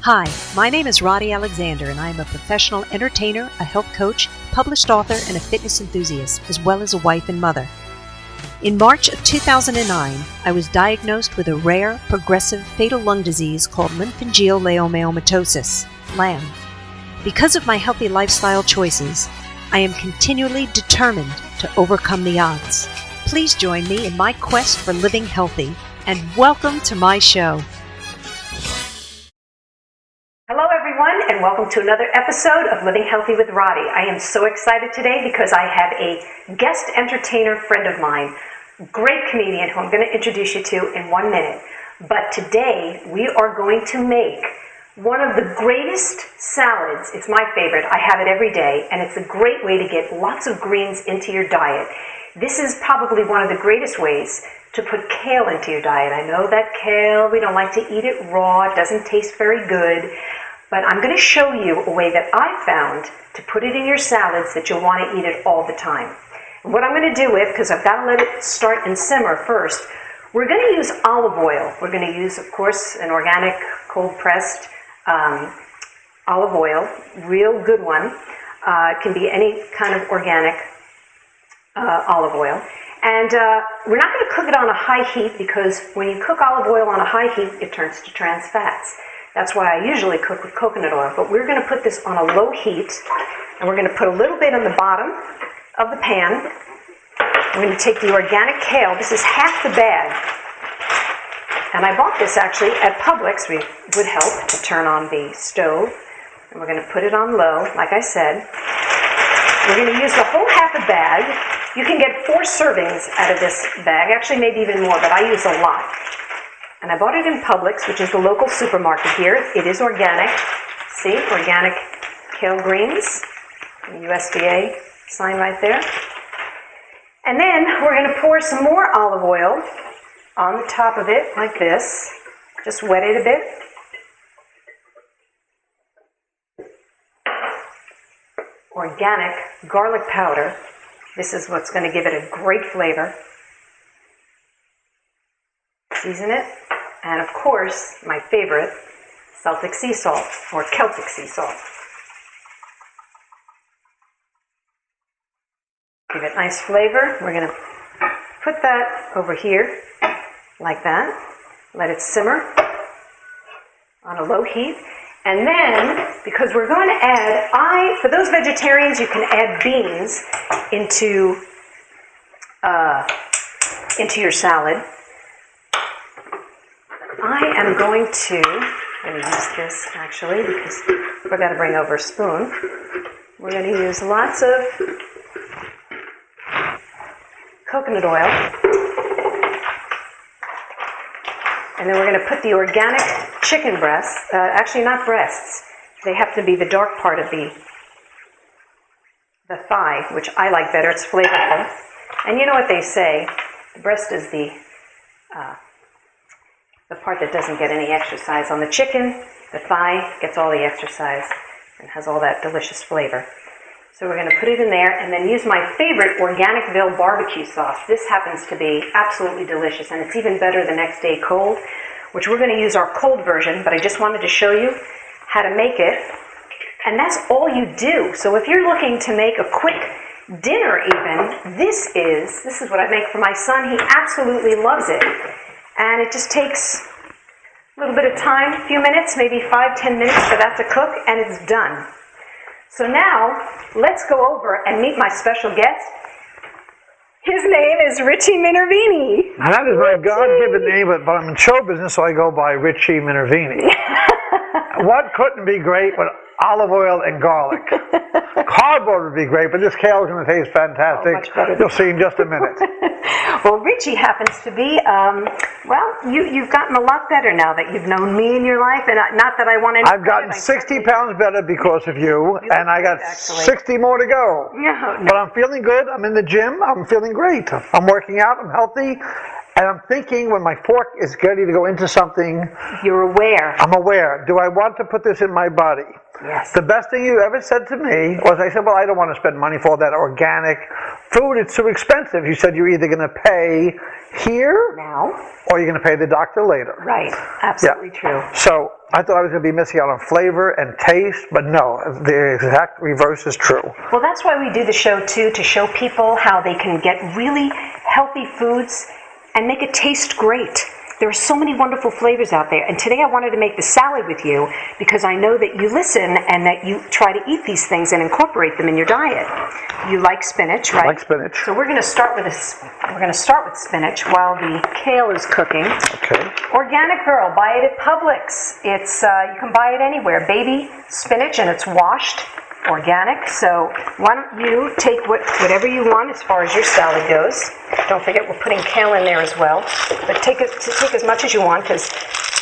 Hi, my name is Rodi Alexander, and I am a professional entertainer, a health coach, published author, and a fitness enthusiast, as well as a wife and mother. In March of 2009, I was diagnosed with a rare, progressive, fatal lung disease called lymphangeal leiomyomatosis, LAM. Because of my healthy lifestyle choices, I am continually determined to overcome the odds. Please join me in my quest for living healthy, and welcome to my show. Hello everyone, and welcome to another episode of Living Healthy with Rodi. I am so excited today because I have a guest entertainer friend of mine, great comedian who I'm going to introduce you to in 1 minute. But today we are going to make one of the greatest salads. It's my favorite. I have it every day, and it's a great way to get lots of greens into your diet. This is probably one of the greatest ways to put kale into your diet. I know that kale, we don't like to eat it raw. It doesn't taste very good. But I'm going to show you a way that I found to put it in your salads that you'll want to eat it all the time. And what I'm going to do with, because I've got to let it start and simmer first, we're going to use olive oil. We're going to use, of course, an organic, cold-pressed olive oil, real good one. It can be any kind of organic olive oil. And we're not going to cook it on a high heat because when you cook olive oil on a high heat, it turns to trans fats. That's why I usually cook with coconut oil. But we're going to put this on a low heat, and we're going to put a little bit on the bottom of the pan. We're going to take the organic kale. This is half the bag. And I bought this actually at Publix. It would help to turn on the stove. And we're going to put it on low, like I said. We're going to use the whole half a bag. You can get 4 servings out of this bag, actually maybe even more, but I use a lot. And I bought it in Publix, which is the local supermarket here. It is organic. See, organic kale greens, the USDA sign right there. And then we're going to pour some more olive oil on the top of it, like this. Just wet it a bit. Organic garlic powder. This is what's going to give it a great flavor. Season it. And of course, my favorite, Celtic sea salt, or Celtic sea salt. Give it nice flavor. We're going to put that over here, like that. Let it simmer on a low heat. And then, because we're going to add, for those vegetarians, you can add beans into your salad. I am going to use this actually because I forgot to bring over a spoon. We're going to use lots of coconut oil. And then we're going to put the organic chicken breasts, actually not breasts, they have to be the dark part of the thigh, which I like better, it's flavorful. And you know what they say, the breast is the part that doesn't get any exercise. On the chicken, the thigh gets all the exercise and has all that delicious flavor. So we're going to put it in there and then use my favorite Organicville barbecue sauce. This happens to be absolutely delicious, and it's even better the next day cold, which we're going to use our cold version, but I just wanted to show you how to make it. And that's all you do. So if you're looking to make a quick dinner even, this is what I make for my son. He absolutely loves it. And it just takes a little bit of time, a few minutes, maybe 5-10 minutes for that to cook, and it's done. So now, let's go over and meet my special guest. His name is Richie Minervini. Now that is my God-given name, but I'm in show business, so I go by Richie Minervini. What couldn't be great with olive oil and garlic? Cardboard would be great, but this kale is going to taste fantastic. Much better. You'll see in just a minute. Well, Richie happens to be, you've gotten a lot better now that you've known me in your life, and not that I want to... I've gotten 60 pounds better because of you, and I got 60 more to go. Yeah, no. But I'm feeling good. I'm in the gym. I'm feeling great. I'm working out. I'm healthy. And I'm thinking when my fork is ready to go into something, You're aware. I'm aware. Do I want to put this in my body? Yes. The best thing you ever said to me was, I said, well, I don't want to spend money for all that organic food. It's too expensive. You said you're either going to pay here Now. or you're going to pay the doctor later. Right. Absolutely true. So I thought I was going to be missing out on flavor and taste, but no, the exact reverse is true. Well, that's why we do the show, too, to show people how they can get really healthy foods and make it taste great. There are so many wonderful flavors out there. And today I wanted to make the salad with you because I know that you listen and that you try to eat these things and incorporate them in your diet. You like spinach, right? I like spinach. So we're going to start with spinach while the kale is cooking. Okay. Organic Girl, buy it at Publix. It's you can buy it anywhere. Baby spinach, and it's washed. Organic. So why don't you take whatever you want as far as your salad goes. Don't forget we're putting kale in there as well. But take as much as you want, because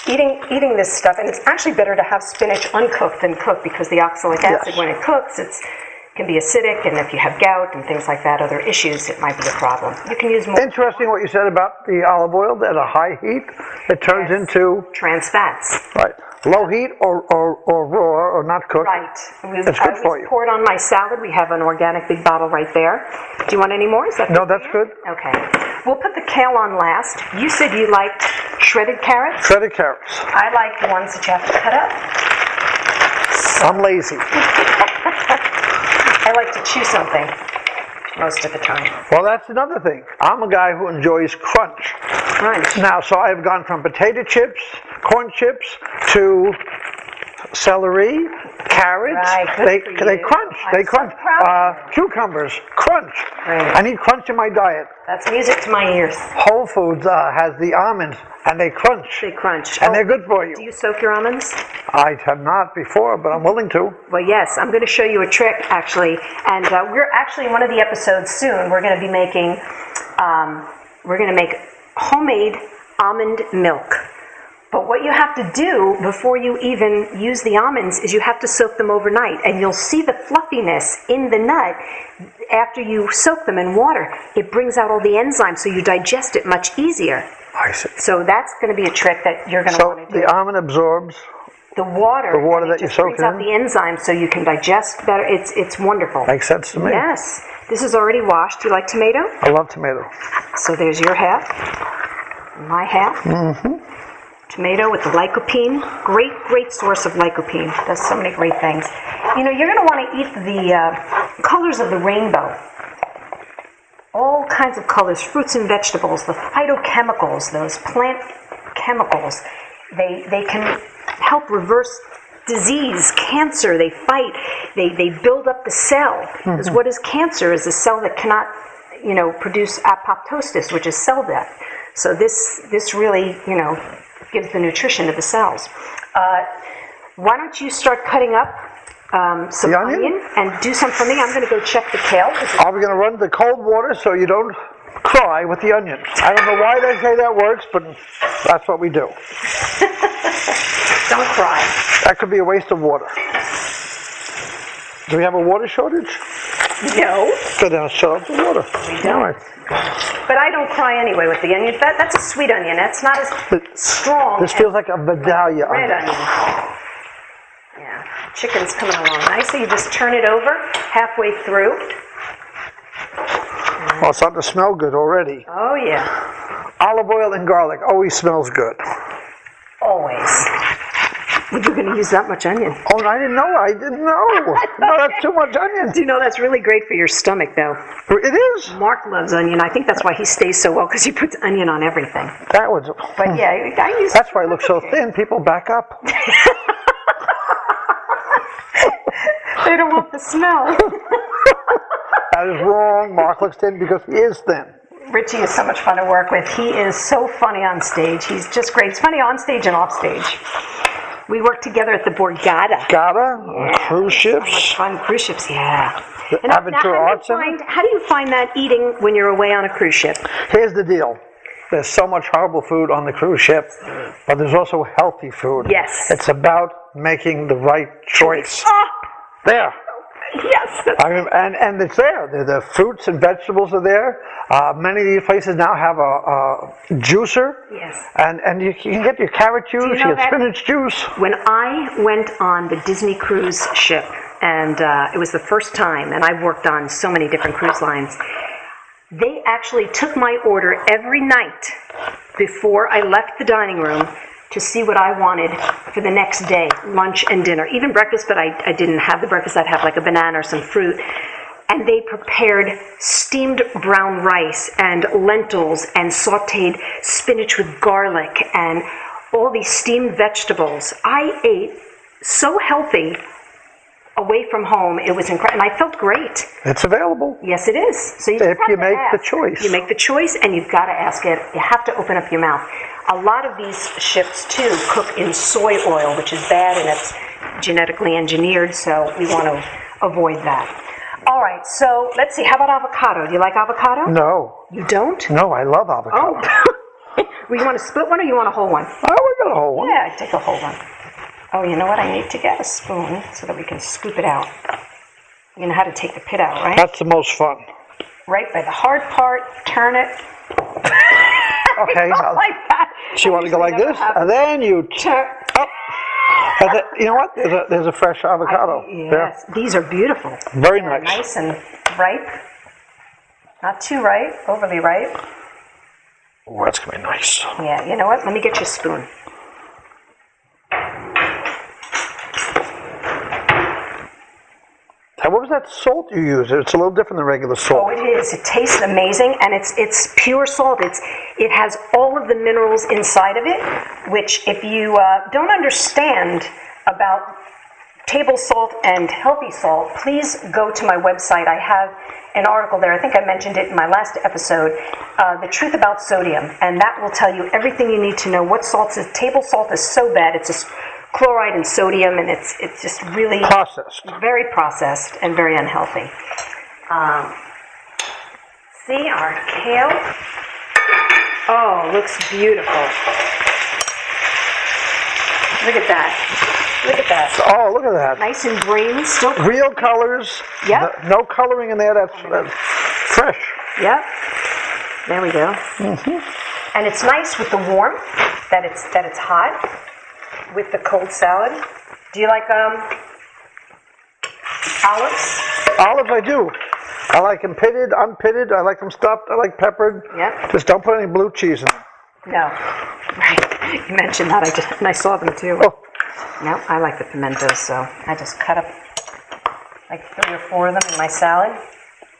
eating this stuff, and it's actually better to have spinach uncooked than cooked, because the oxalic acid, when it cooks, can be acidic, and if you have gout and things like that, other issues, it might be a problem. You can use more. Interesting what you said about the olive oil. At a high heat, it turns into trans fats. right. Low heat or raw or not cooked. Right. It's good for you. Pour it on my salad. We have an organic big bottle right there. Do you want any more? Is that No, that's good. Okay. We'll put the kale on last. You said you liked shredded carrots. Shredded carrots. I like the ones that you have to cut up. I'm lazy. I like to chew something most of the time. Well, that's another thing. I'm a guy who enjoys crunch. Crunch. Now, so I've gone from potato chips, corn chips, to celery, carrots. Right, they crunch. They crunch. Cucumbers, crunch. Right. I need crunch in my diet. That's music to my ears. Whole Foods has the almonds, and they crunch. They crunch. And they're good for you. Do you soak your almonds? I have not before, but I'm willing to. Well, yes, I'm going to show you a trick, actually. And we're actually, in one of the episodes soon, we're going to be making, homemade almond milk. But what you have to do before you even use the almonds is you have to soak them overnight. And you'll see the fluffiness in the nut after you soak them in water. It brings out all the enzymes, so you digest it much easier. I see. So that's going to be a trick that you're going to want to do. So the almond absorbs the water that you soak in? It brings out the enzymes so you can digest better. It's wonderful. Makes sense to me. Yes. This is already washed. Do you like tomato? I love tomato. So there's your half, my half. Mm-hmm. Tomato with the lycopene. Great source of lycopene. Does so many great things. You know, you're going to want to eat the colors of the rainbow. All kinds of colors, fruits and vegetables, the phytochemicals, those plant chemicals. They can help reverse disease, cancer. They fight. They build up the cell. Because what is cancer? Is a cell that cannot, produce apoptosis, which is cell death. So this really, gives the nutrition to the cells. Why don't you start cutting up some onion and do some for me? I'm going to go check the kale. Are we going to run the cold water so you don't cry with the onion? I don't know why they say that works, but that's what we do. Don't cry. That could be a waste of water. Do we have a water shortage? No. So then I'll shut off the water. We don't. All right. But I don't cry anyway with the onion. That's a sweet onion. That's not as strong. This feels like a Vidalia red onion. Yeah. Chicken's coming along nicely. You just turn it over halfway through. Oh, it's starting to smell good already. Oh, yeah. Olive oil and garlic always smells good. Always. But you're going to use that much onion. Oh, I didn't know. No, that's too much onion. Do you know that's really great for your stomach, though? It is. Mark loves onion. I think that's why he stays so well, because he puts onion on everything. That was. But yeah, I use. That's why I look so thin. People back up. They don't want the smell. That is wrong. Mark looks thin because he is thin. Richie is so much fun to work with. He is so funny on stage. He's just great. He's funny on stage and off stage. We work together at the Borgata. Cruise ships. So much fun. Cruise ships, yeah. The Aventura Arts Center. How do you find that eating when you're away on a cruise ship? Here's the deal. There's so much horrible food on the cruise ship, but there's also healthy food. Yes. It's about making the right choice. There. Yes. And it's there. The fruits and vegetables are there. Many of these places now have a juicer. Yes. And you can get your carrot juice, you get spinach juice. When I went on the Disney cruise ship, and it was the first time, and I've worked on so many different cruise lines, they actually took my order every night before I left the dining room to see what I wanted for the next day, lunch and dinner. Even breakfast, but I didn't have the breakfast. I'd have like a banana or some fruit. And they prepared steamed brown rice and lentils and sauteed spinach with garlic and all these steamed vegetables. I ate so healthy away from home. It was incredible, and I felt great. It's available. Yes, it is. So if you make the choice. You make the choice, and you've got to ask it. You have to open up your mouth. A lot of these ships, too, cook in soy oil, which is bad, and it's genetically engineered, so we want to avoid that. All right, so let's see. How about avocado? Do you like avocado? No. You don't? No, I love avocado. Oh. Well, you want a split one or you want a whole one? Oh, we got a whole one. Yeah, take a whole one. Oh, you know what? I need to get a spoon so that we can scoop it out. You know how to take the pit out, right? That's the most fun. Right by the hard part, turn it. Okay. Like that. So you want to go like this, and then you turn. Oh. You know what? There's a fresh avocado. Yes, there. These are beautiful. Very nice. Nice and ripe. Not too ripe, overly ripe. Oh, that's going to be nice. Yeah, you know what? Let me get you a spoon. What was that salt you used? It's a little different than regular salt. Oh, it is. It tastes amazing, and it's pure salt. It has all of the minerals inside of it, which if you don't understand about table salt and healthy salt, please go to my website. I have an article there. I think I mentioned it in my last episode, The Truth About Sodium, and that will tell you everything you need to know. What salts is. Table salt is so bad. It's just chloride and sodium, and it's just really processed, very processed and very unhealthy. See our kale. Oh, looks beautiful. Look at that. Look at that. Oh, look at that. Nice and green. Still real colors. Yep. No coloring in there. That's fresh. Yep. There we go. Mm-hmm. And it's nice with the warmth that it's hot. With the cold salad. Do you like olives? Olives I do. I like them pitted, unpitted. I like them stuffed. I like peppered. Yep. Just don't put any blue cheese in them. No. Right. You mentioned that. I saw them too. Oh. No, I like the pimentos, so I just cut up like 3 or 4 of them in my salad.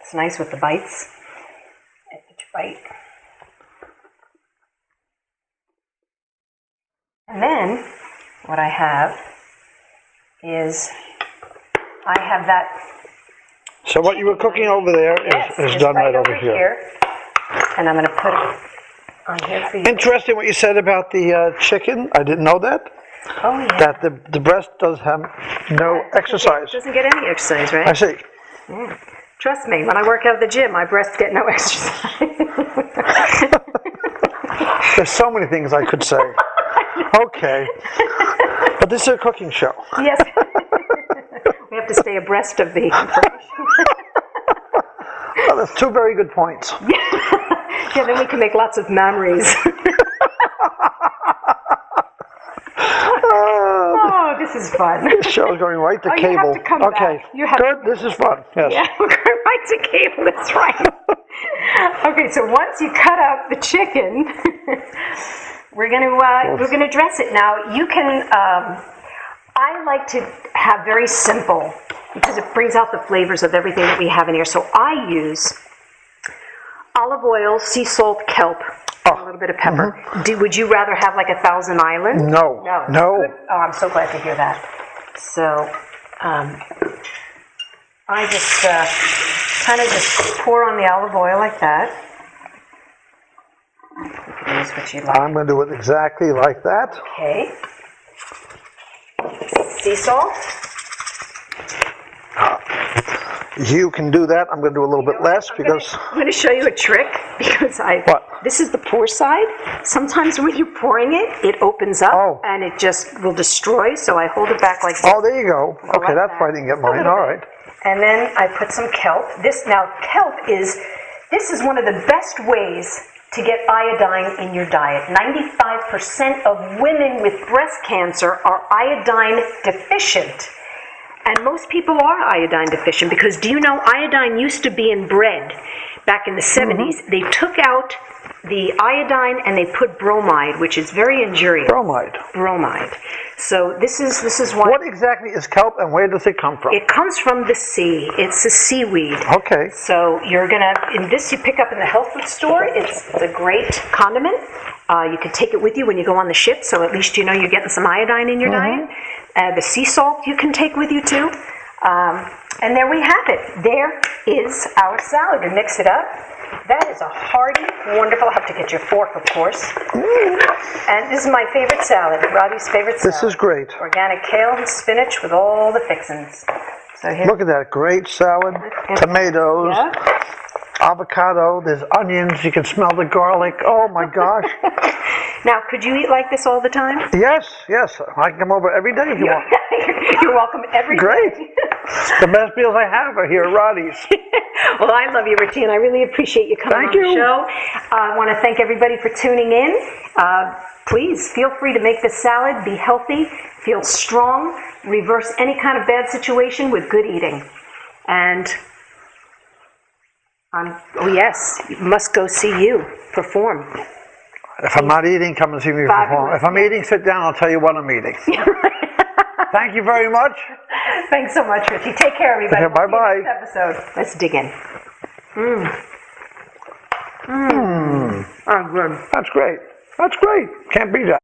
It's nice with the bites. At each bite. And then what I have is I have that. So what you were cooking over there is done right over here. And I'm going to put it on here for you. Interesting what you said about the chicken. I didn't know that. Oh, yeah. That the breast does have no exercise. Doesn't get any exercise, right? I see. Yeah. Trust me, when I work out at the gym, my breasts get no exercise. There's so many things I could say. Okay. But this is a cooking show. Yes. We have to stay abreast of the information. Well, that's 2 very good points. Yeah, then we can make lots of memories. Oh, this is fun. This show's going right to cable. You have to come okay. Back. You have good. This is fun. Yes. Yeah, we're going right to cable. That's right. Okay, so once you cut up the chicken, we're gonna dress it. Now you can. I like to have very simple because it brings out the flavors of everything that we have in here. So I use olive oil, sea salt, kelp, a little bit of pepper. Mm-hmm. Would you rather have like a Thousand Island? No. Good. Oh, I'm so glad to hear that. So I just kind of just pour on the olive oil like that. You can use what you like. I'm going to do it exactly like that. Okay. Sea salt. You can do that. I'm going to do a little bit less because... I'm going to show you a trick because this is the pour side. Sometimes when you're pouring it, it opens up and it just will destroy. So I hold it back like this. Oh, there you go. Okay, that's why I didn't get mine. All right. And then I put some kelp. Kelp is one of the best ways to get iodine in your diet. 95% of women with breast cancer are iodine deficient. And most people are iodine deficient because do you know iodine used to be in bread back in the 70s? They took out the iodine and they put bromide, which is very injurious. Bromide. So this is why. What exactly is kelp and where does it come from? It comes from the sea. It's a seaweed. Okay. So you're in this you pick up in the health food store. It's a great condiment. You can take it with you when you go on the ship, so at least you know you're getting some iodine in your diet. The sea salt you can take with you too. And there we have it. There is our salad. We mix it up. That is a hearty, wonderful. I'll have to get your fork, of course. And this is my favorite salad, Rodi's favorite salad. This is great. Organic kale and spinach with all the fixings. So here. Look at that, great salad, tomatoes, avocado, there's onions, you can smell the garlic. Oh my gosh. Now, could you eat like this all the time? Yes, I can come over every day if you want. You're welcome every day. Great. The best meals I have are here at Rodi's. Well, I love you, Richie, and I really appreciate you coming on the show. I want to thank everybody for tuning in. Please feel free to make this salad, be healthy, feel strong, reverse any kind of bad situation with good eating. And, must go see you perform. If I'm not eating, come and see me perform. If I'm eating, sit down, I'll tell you what I'm eating. Thank you very much. Thanks so much, Richie. Take care, everybody. Okay, bye-bye. Next episode. Let's dig in. Oh, good. That's great. Can't beat that.